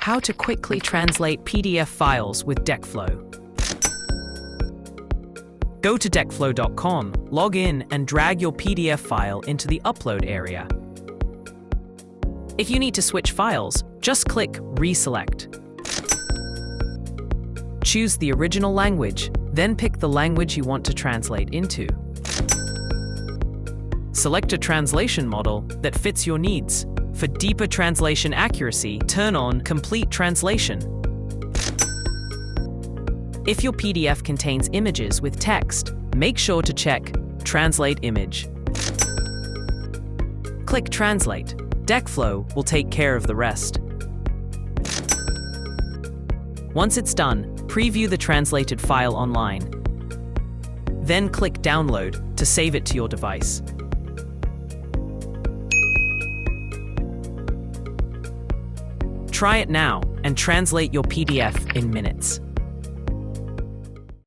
How to quickly translate PDF files with DeckFlow. Go to DeckFlow.com, log in, and drag your PDF file into the upload area. If you need to switch files, just click Reselect. Choose the original language, then pick the language you want to translate into. Select a translation model that fits your needs. For deeper translation accuracy, turn on Complete Translation. If your PDF contains images with text, make sure to check Translate Image. Click Translate. DeckFlow will take care of the rest. Once it's done, preview the translated file online. Then click Download to save it to your device. Try it now and translate your PDF in minutes.